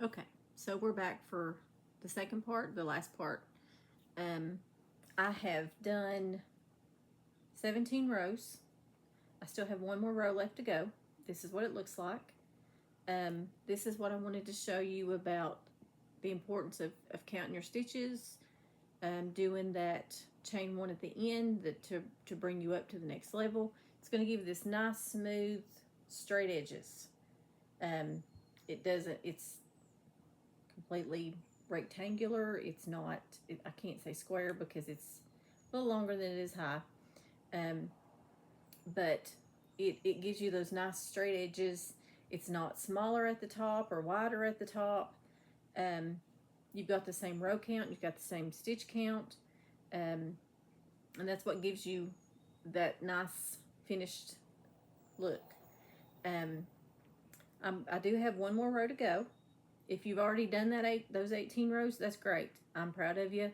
Okay, so we're back for the second part, the last part. I have done 17 rows. I still have one more row left to go. This is what it looks like. This is what I wanted to show you about the importance of counting your stitches, doing that chain one at the end to bring you up to the next level. It's going to give you this nice, smooth, straight edges. It doesn't, it's completely rectangular. It's not, I can't say square because it's a little longer than it is high. Um, but it gives you those nice straight edges. It's not smaller at the top or wider at the top. Um, you've got the same row count, you've got the same stitch count, and that's what gives you that nice finished look. Um, I do have one more row to go. If you've already done those 18 rows, that's great. I'm proud of you.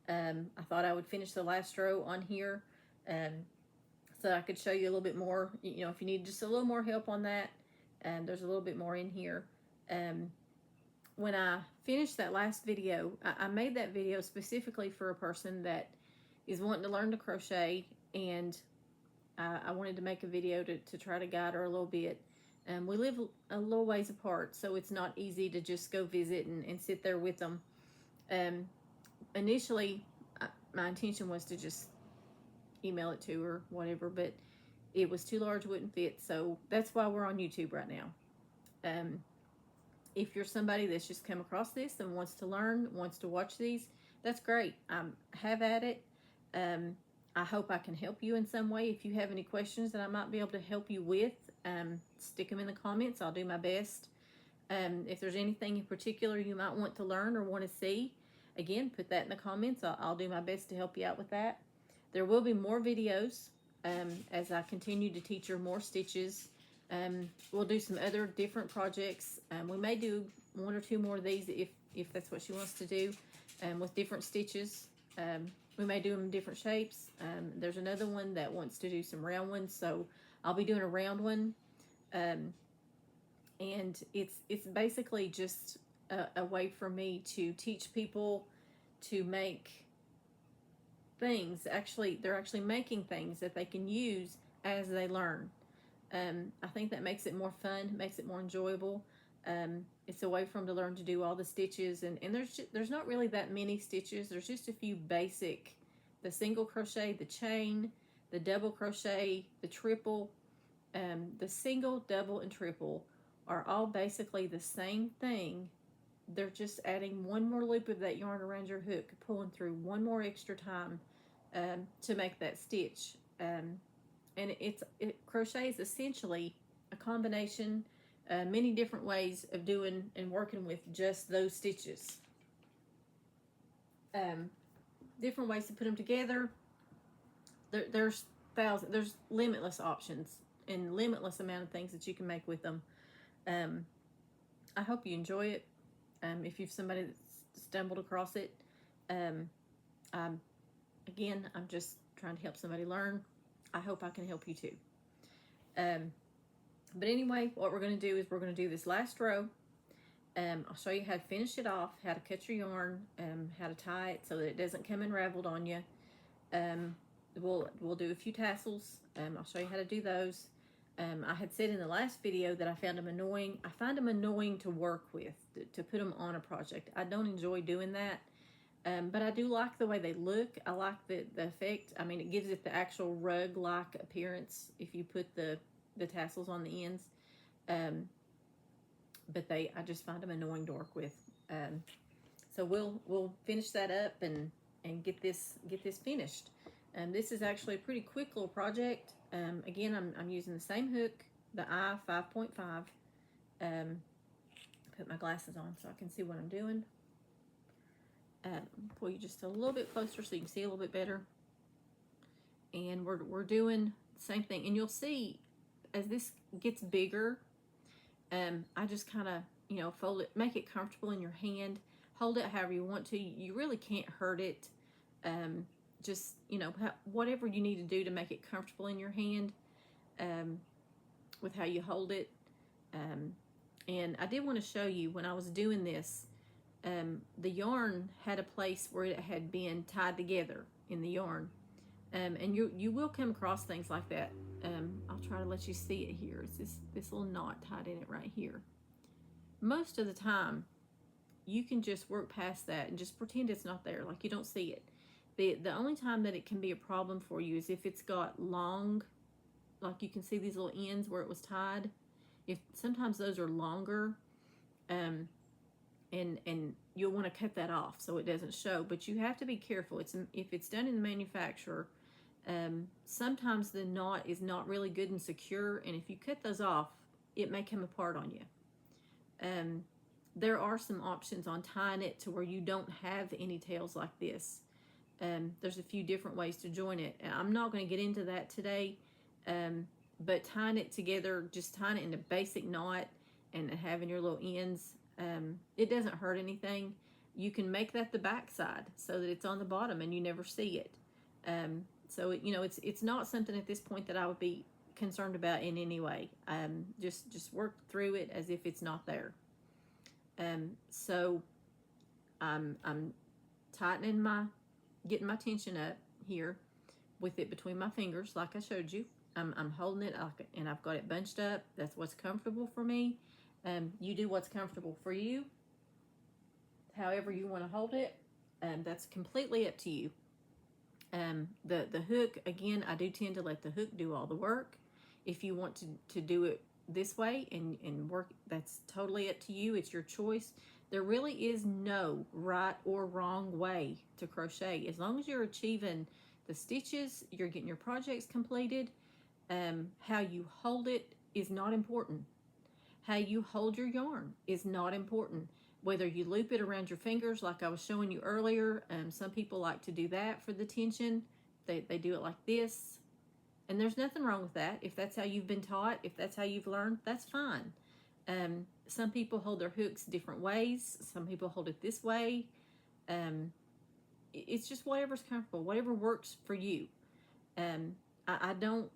I thought I would finish the last row on here so I could show you a little bit more. You know, if you need just a little more help on that, there's a little bit more in here. When I finished that last video, I made that video specifically for a person that is wanting to learn to crochet, and I wanted to make a video to try to guide her a little bit. We live a little ways apart, so it's not easy to just go visit and sit there with them. Initially, my intention was to just email it to her, whatever, but it was too large, wouldn't fit, so that's why we're on YouTube right now. If you're somebody that's just come across this and wants to learn, wants to watch these, that's great. Have at it. I hope I can help you in some way. If you have any questions that I might be able to help you with, stick them in the comments. I'll do my best. If there's anything in particular you might want to learn or want to see, again, put that in the comments. I'll do my best to help you out with that. There will be more videos as I continue to teach her more stitches. We'll do some other different projects. We may do one or two more of these if that's what she wants to do, with different stitches. We may do them in different shapes. There's another one that wants to do some round ones, so I'll be doing a round one. And it's basically just a way for me to teach people to make things. Actually, they're actually making things that they can use as they learn. I think that makes it more fun, makes it more enjoyable. It's a way for them to learn to do all the stitches, and there's not really that many stitches. There's just a few basic, the single crochet, the chain, the double crochet, the triple. The single, double, and triple are all basically the same thing. They're just adding one more loop of that yarn around your hook, pulling through one more extra time to make that stitch. And crochet is essentially a combination, many different ways of doing and working with just those stitches. Different ways to put them together. There's limitless options and limitless amount of things that you can make with them. I hope you enjoy it. If you've somebody that's stumbled across it, again, I'm just trying to help somebody learn. I hope I can help you too. But anyway, what we're going to do is we're going to do this last row. I'll show you how to finish it off, how to cut your yarn, how to tie it so that it doesn't come unraveled on you. We'll do a few tassels. I'll show you how to do those. I had said in the last video that I found them annoying. I find them annoying to work with, to put them on a project. I don't enjoy doing that. But I do like the way they look. I like the effect. I mean, it gives it the actual rug-like appearance if you put the tassels on the ends. But I just find them annoying to work with. So we'll finish that up and get this finished. This is actually a pretty quick little project. Again, I'm using the same hook, the I 5.5. Put my glasses on so I can see what I'm doing. Pull you just a little bit closer so you can see a little bit better. And we're doing the same thing. And you'll see as this gets bigger, I just kind of, fold it, make it comfortable in your hand. Hold it however you want to. You really can't hurt it. Just, whatever you need to do to make it comfortable in your hand with how you hold it. And I did want to show you when I was doing this, the yarn had a place where it had been tied together in the yarn. And you will come across things like that. I'll try to let you see it here. It's this little knot tied in it right here. Most of the time, you can just work past that and just pretend it's not there, like you don't see it. The only time that it can be a problem for you is if it's got long, like you can see these little ends where it was tied. If sometimes those are longer, and you'll want to cut that off so it doesn't show. But you have to be careful. If it's done in the manufacturer, sometimes the knot is not really good and secure, and if you cut those off, it may come apart on you. There are some options on tying it to where you don't have any tails like this. There's a few different ways to join it. I'm not going to get into that today, but tying it together, just tying it in a basic knot and having your little ends, it doesn't hurt anything. You can make that the back side so that it's on the bottom and you never see it. So it's not something at this point that I would be concerned about in any way. Just work through it as if it's not there. So I'm tightening getting my tension up here with it between my fingers, like I showed you. I'm holding it and I've got it bunched up. That's what's comfortable for me. You do what's comfortable for you. However you want to hold it, that's completely up to you. The hook, again, I do tend to let the hook do all the work. If you want to do it this way and work, that's totally up to you. It's your choice. There really is no right or wrong way to crochet. As long as you're achieving the stitches, you're getting your projects completed. How you hold it is not important. How you hold your yarn is not important. Whether you loop it around your fingers like I was showing you earlier, some people like to do that for the tension. They do it like this. And there's nothing wrong with that. If that's how you've been taught, if that's how you've learned, that's fine. Some people hold their hooks different ways. Some people hold it this way. It's just whatever's comfortable, whatever works for you. I don't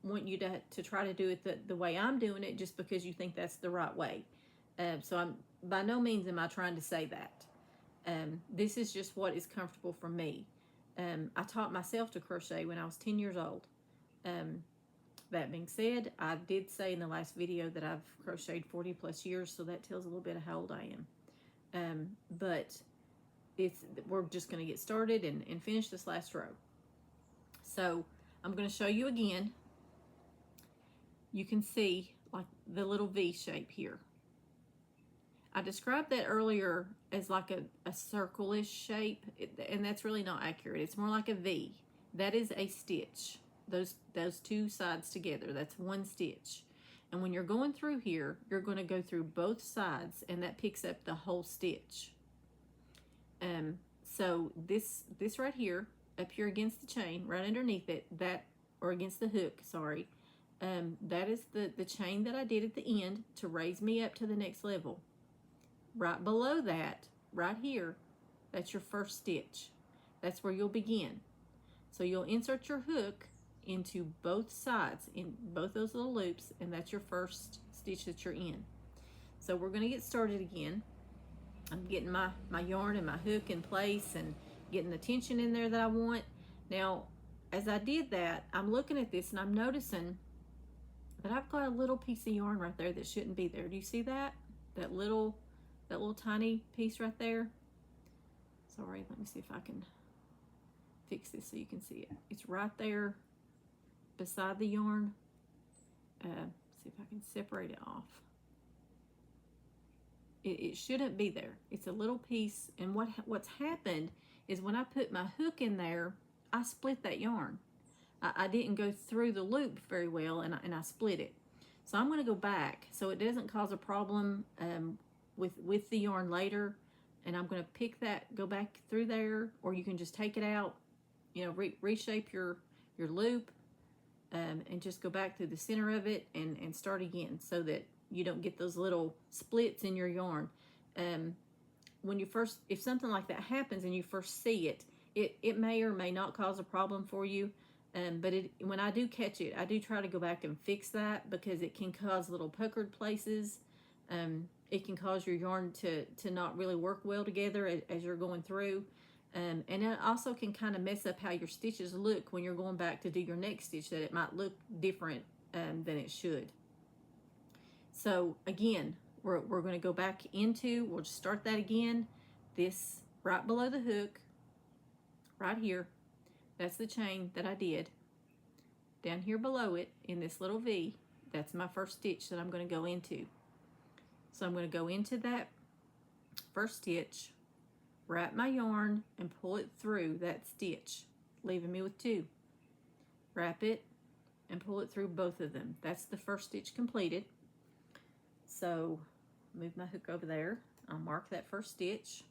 want you to try to do it the way I'm doing it just because you think that's the right way. So I'm by no means am I trying to say that. This is just what is comfortable for me. I taught myself to crochet when I was 10 years old. That being said, I did say in the last video that I've crocheted 40 plus years, so that tells a little bit of how old I am. But we're just going to get started and finish this last row. So I'm going to show you again. You can see like the little V shape here. I described that earlier as like a circle-ish shape, and that's really not accurate. It's more like a V. That is a stitch. Those two sides together, that's one stitch. And when you're going through here, you're going to go through both sides, and that picks up the whole stitch. So this right here, up here against the chain, right underneath it, or against the hook, sorry, that is the chain that I did at the end to raise me up to the next level. Right below that, right here, that's your first stitch. That's where you'll begin. So you'll insert your hook into both sides, in both those little loops, and that's your first stitch that you're in. So we're going to get started again. I'm getting my yarn and my hook in place and getting the tension in there that I want. Now, as I did that, I'm looking at this and I'm noticing that I've got a little piece of yarn right there that shouldn't be there. Do you see that? That little tiny piece right there. Sorry, let me see if I can fix this so you can see it. It's right there beside the yarn. See if I can separate it off. It shouldn't be there. It's a little piece, and what's happened is when I put my hook in there, I split that yarn. I didn't go through the loop very well, and I split it. So I'm going to go back so it doesn't cause a problem with the yarn later, and I'm going to pick that, go back through there, or you can just take it out, reshape your loop, and just go back through the center of it and start again so that you don't get those little splits in your yarn. When you first, if something like that happens and you first see it, it may or may not cause a problem for you. But when I do catch it, I do try to go back and fix that because it can cause little puckered places. It can cause your yarn to not really work well together as you're going through. And it also can kind of mess up how your stitches look when you're going back to do your next stitch, that it might look different than it should. So again, we're going to go back into, we'll just start that again, this right below the hook, right here. That's the chain that I did. Down here below it, in this little V, that's my first stitch that I'm going to go into. So I'm going to go into that first stitch, wrap my yarn, and pull it through that stitch, leaving me with 2. Wrap it and pull it through both of them. That's the first stitch completed. So move my hook over there. I'll mark that first stitch.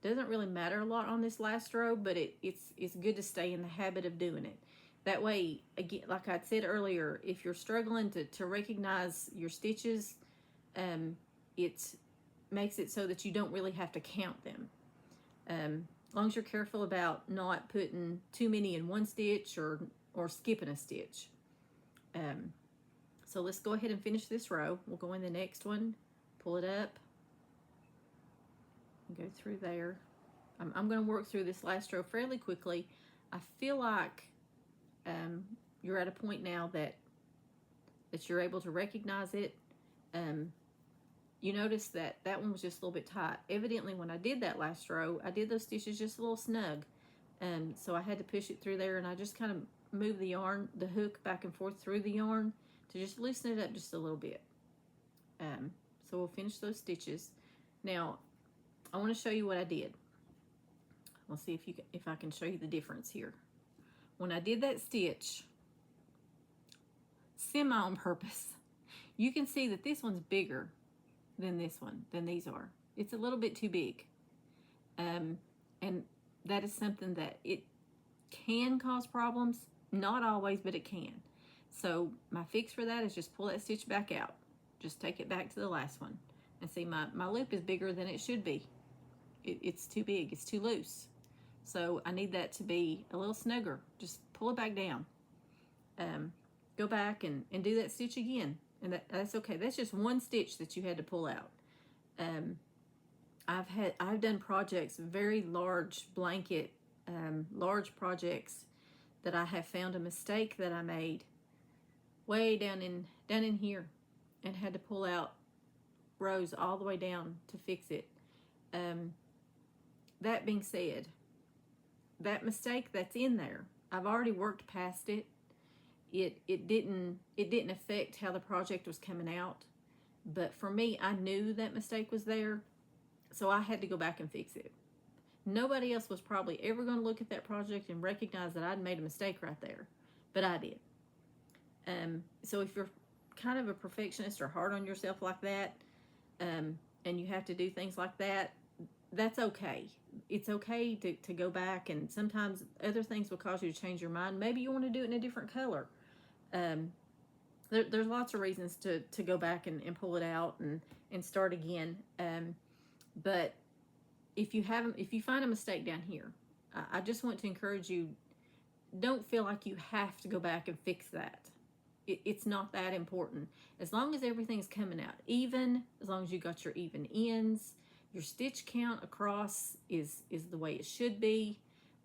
Doesn't really matter a lot on this last row, but it's good to stay in the habit of doing it. That way, again, like I said earlier, if you're struggling to recognize your stitches, it makes it so that you don't really have to count them. As long as you're careful about not putting too many in one stitch or skipping a stitch. So let's go ahead and finish this row. We'll go in the next one, pull it up, and go through there. I'm going to work through this last row fairly quickly. I feel like you're at a point now that you're able to recognize it. You notice that one was just a little bit tight. Evidently, when I did that last row, I did those stitches just a little snug. So I had to push it through there, and I just kind of moved the yarn, the hook back and forth through the yarn to just loosen it up just a little bit. So we'll finish those stitches. Now, I want to show you what I did. We'll see if I can show you the difference here. When I did that stitch, semi on purpose, you can see that this one's bigger than this one, than these are. It's a little bit too big. And that is something that it can cause problems. Not always, but it can. So my fix for that is just pull that stitch back out. Just take it back to the last one. And see, my loop is bigger than it should be. It's too big, it's too loose. So I need that to be a little snugger. Just pull it back down. Go back and do that stitch again. And that's okay. That's just one stitch that you had to pull out. I've done projects, very large blanket, large projects that I have found a mistake that I made way down in here and had to pull out rows all the way down to fix it. That being said, that mistake that's in there, I've already worked past it. It didn't affect how the project was coming out, but for me, I knew that mistake was there, so I had to go back and fix it. Nobody else was probably ever going to look at that project and recognize that I'd made a mistake right there, but I did. So if you're kind of a perfectionist or hard on yourself like that, and you have to do things like that, that's okay. It's okay to go back, and sometimes other things will cause you to change your mind. Maybe you want to do it in a different color. There's lots of reasons to go back and pull it out and start again. But if you find a mistake down here, I just want to encourage you, don't feel like you have to go back and fix that. It's not that important. As long as everything's coming out even, as long as you got your even ends, your stitch count across is the way it should be,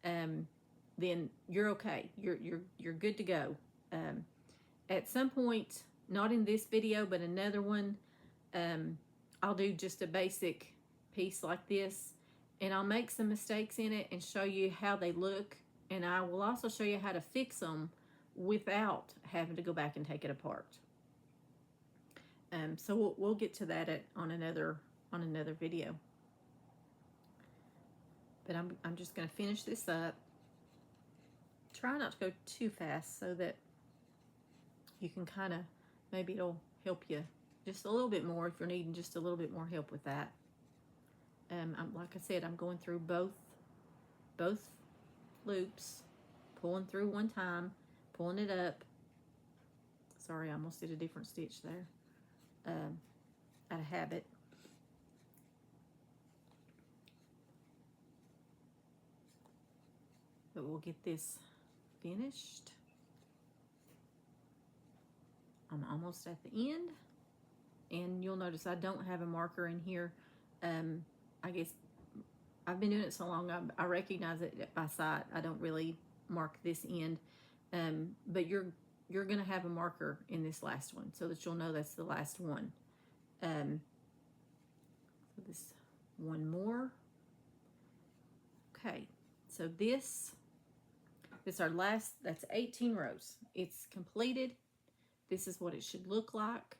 then you're okay. You're good to go. At some point, not in this video, but another one, I'll do just a basic piece like this, and I'll make some mistakes in it and show you how they look, and I will also show you how to fix them without having to go back and take it apart. So we'll get to that on another video. But I'm just going to finish this up. Try not to go too fast so that you can kind of, maybe it'll help you just a little bit more if you're needing just a little bit more help with that. Like I said, I'm going through both loops, pulling through one time, pulling it up. Sorry, I almost did a different stitch there. Out of habit. But we'll get this finished. I'm almost at the end, and you'll notice I don't have a marker in here. I guess I've been doing it so long, I recognize it by sight. I don't really mark this end, but you're gonna have a marker in this last one so that you'll know that's the last one. So this one more. Okay, so this our last, that's 18 rows. It's completed. This is what it should look like.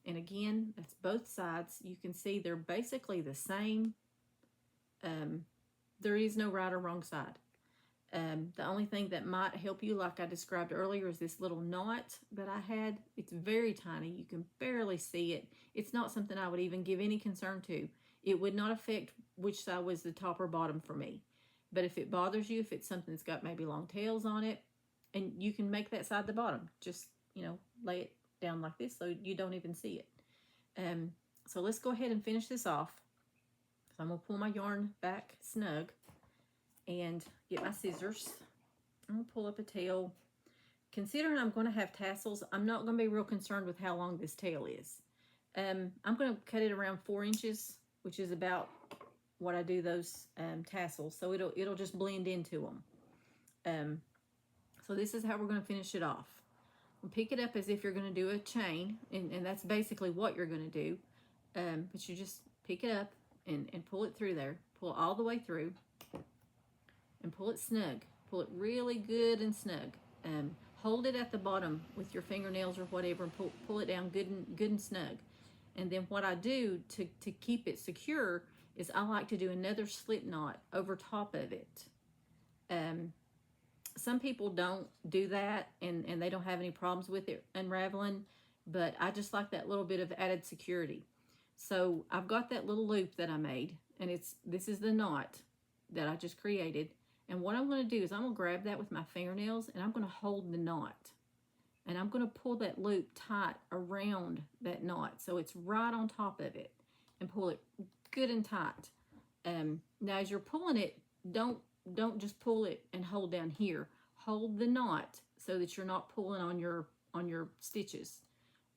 And again, that's both sides. You can see they're basically the same. There is no right or wrong side. The only thing that might help you, like I described earlier, is this little knot that I had. It's very tiny. You can barely see it. It's not something I would even give any concern to. It would not affect which side was the top or bottom for me. But if it bothers you, if it's something that's got maybe long tails on it, and you can make that side the bottom, just, you know, lay it down like this so you don't even see it. So let's go ahead and finish this off. So I'm going to pull my yarn back snug and get my scissors. I'm going to pull up a tail. Considering I'm going to have tassels, I'm not going to be real concerned with how long this tail is. I'm going to cut it around 4 inches, which is about what I do those tassels. So it'll just blend into them. So this is how we're going to finish it off. We'll pick it up as if you're going to do a chain, and that's basically what you're going to do. But you just pick it up and pull it through there. Pull all the way through and pull it snug. Pull it really good and snug. Hold it at the bottom with your fingernails or whatever, and pull it down good and snug. And then what I do to keep it secure is I like to do another slip knot over top of it. Some people don't do that, and they don't have any problems with it unraveling, but I just like that little bit of added security. So I've got that little loop that I made, and this is the knot that I just created. And what I'm going to do is I'm going to grab that with my fingernails, and I'm going to hold the knot. And I'm going to pull that loop tight around that knot so it's right on top of it, and pull it good and tight. Now as you're pulling it, don't just pull it and hold down here. Hold the knot so that you're not pulling on your stitches,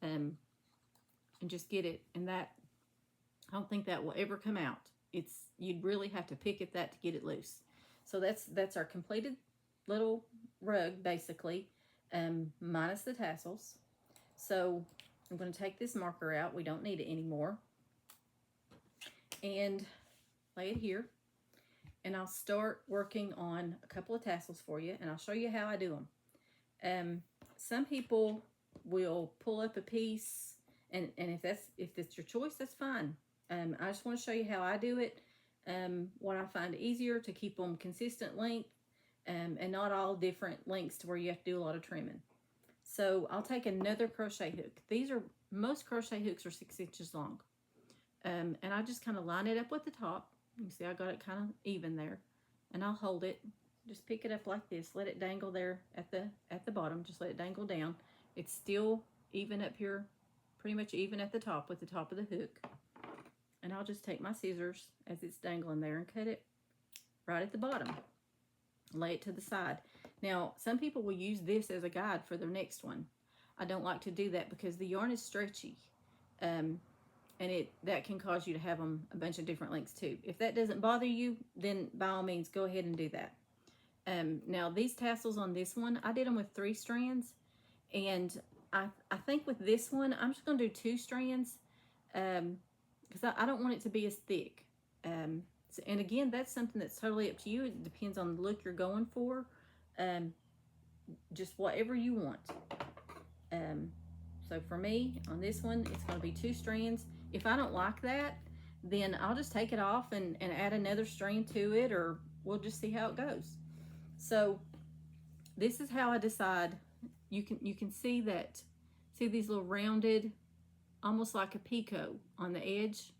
and just get it. And that, I don't think that will ever come out. You'd really have to pick at that to get it loose. So that's our completed little rug basically, minus the tassels. So I'm going to take this marker out. We don't need it anymore, and lay it here. And I'll start working on a couple of tassels for you, and I'll show you how I do them. Some people will pull up a piece, and if it's your choice, that's fine. I just want to show you how I do it, what I find easier to keep them consistent length, and not all different lengths to where you have to do a lot of trimming. So I'll take another crochet hook. Most crochet hooks are 6 inches long, and I just kind of line it up with the top. You can see I got it kind of even there, and I'll hold it. Just pick it up like this. Let it dangle there at the bottom. Just let it dangle down. It's still even up here, pretty much even at the top with the top of the hook. And I'll just take my scissors as it's dangling there and cut it right at the bottom. Lay it to the side. Now, some people will use this as a guide for their next one. I don't like to do that because the yarn is stretchy. And that can cause you to have them a bunch of different lengths too. If that doesn't bother you, then by all means, go ahead and do that. Now, these tassels on this one, I did them with 3 strands. And I think with this one, I'm just going to do 2 strands because I don't want it to be as thick. And again, that's something that's totally up to you. It depends on the look you're going for. Just whatever you want. So for me, on this one, it's going to be 2 strands. If I don't like that, then I'll just take it off and add another strand to it, or we'll just see how it goes. So this is how I decide. You can see these little rounded, almost like a picot on the edge.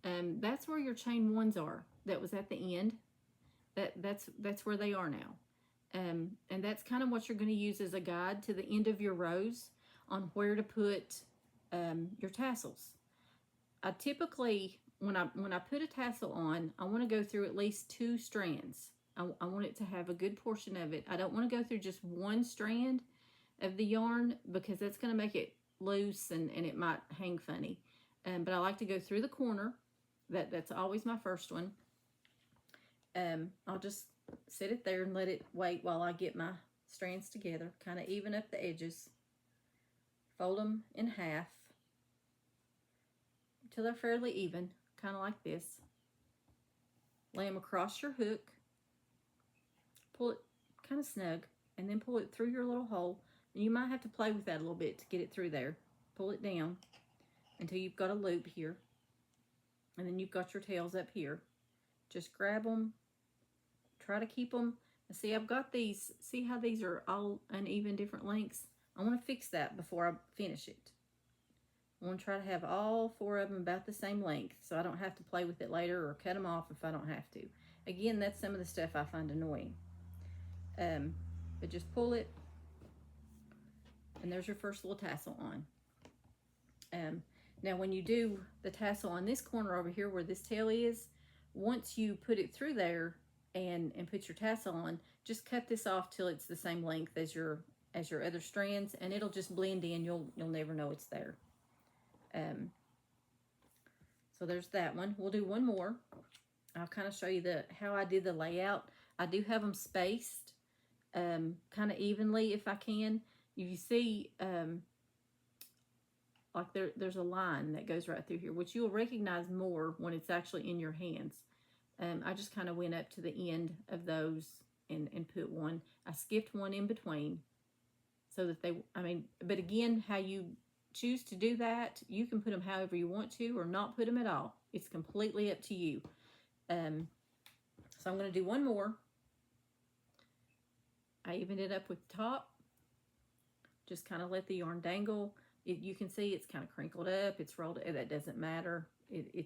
That's where your chain 1s are. That was at the end. That's where they are now. And that's kind of what you're going to use as a guide to the end of your rows on where to put your tassels. I typically, when I put a tassel on, I want to go through at least 2 strands. I want it to have a good portion of it. I don't want to go through just one strand of the yarn because that's going to make it loose and it might hang funny. But I like to go through the corner. That's always my first one. I'll just set it there and let it wait while I get my strands together. Kind of even up the edges. Fold them in half until they're fairly even, kind of like this. Lay them across your hook. Pull it kind of snug, and then pull it through your little hole. And you might have to play with that a little bit to get it through there. Pull it down until you've got a loop here. And then you've got your tails up here. Just grab them. Try to keep them. And see, I've got these. See how these are all uneven, different lengths? I want to fix that before I finish it. I want to try to have all 4 of them about the same length so I don't have to play with it later or cut them off if I don't have to. Again, that's some of the stuff I find annoying. But just pull it, and there's your first little tassel on. Now when you do the tassel on this corner over here where this tail is, once you put it through there and put your tassel on, just cut this off till it's the same length as your other strands, and it'll just blend in. You'll never know it's there. So there's that one. We'll do one more. I'll kind of show you how I did the layout. I do have them spaced kind of evenly if I can. You see like there's a line that goes right through here, which you'll recognize more when it's actually in your hands. I just kind of went up to the end of those and put one. I skipped one in between so that but again, how you choose to do that, you can put them however you want to or not put them at all. It's completely up to you. So I'm going to do one more. I evened it up with the top. Just kind of let the yarn dangle. You can see it's kind of crinkled up. It's rolled. That doesn't matter. It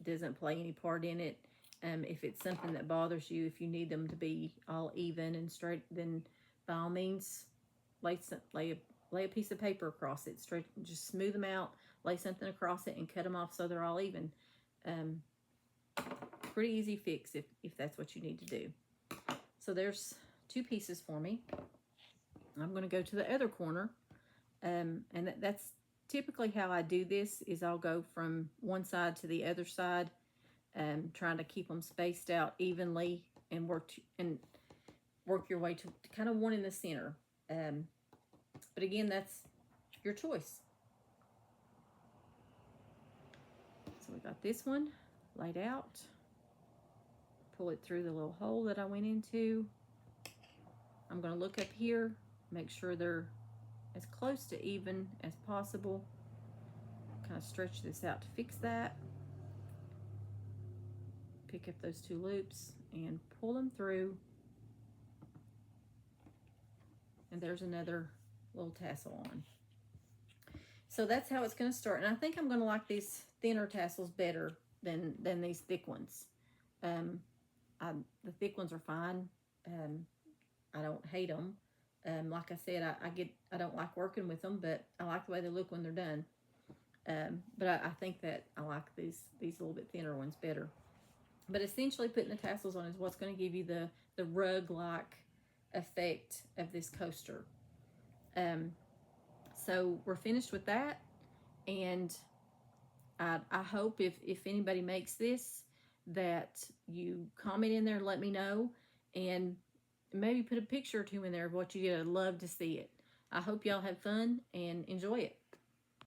doesn't play any part in it. If it's something that bothers you, if you need them to be all even and straight, then by all means, lay a piece of paper across it. Straight, just smooth them out. Lay something across it and cut them off so they're all even. Pretty easy fix if that's what you need to do. So there's 2 pieces for me. I'm going to go to the other corner, and that's typically how I do this. Is I'll go from one side to the other side, trying to keep them spaced out evenly and work your way to kind of one in the center. But again, that's your choice. So we got this one laid out. Pull it through the little hole that I went into. I'm going to look up here, make sure they're as close to even as possible. Kind of stretch this out to fix that. Pick up those 2 loops and pull them through. And there's another little tassel on. So that's how it's going to start. And I think I'm going to like these thinner tassels better than these thick ones. The thick ones are fine. I don't hate them. Like I said, I don't like working with them, but I like the way they look when they're done. But I think that I like these little bit thinner ones better. But essentially putting the tassels on is what's going to give you the rug-like effect of this coaster. So we're finished with that, and I hope if anybody makes this that you comment in there and let me know, and maybe put a picture or 2 in there of what you did. I'd love to see it. I hope y'all have fun and enjoy it.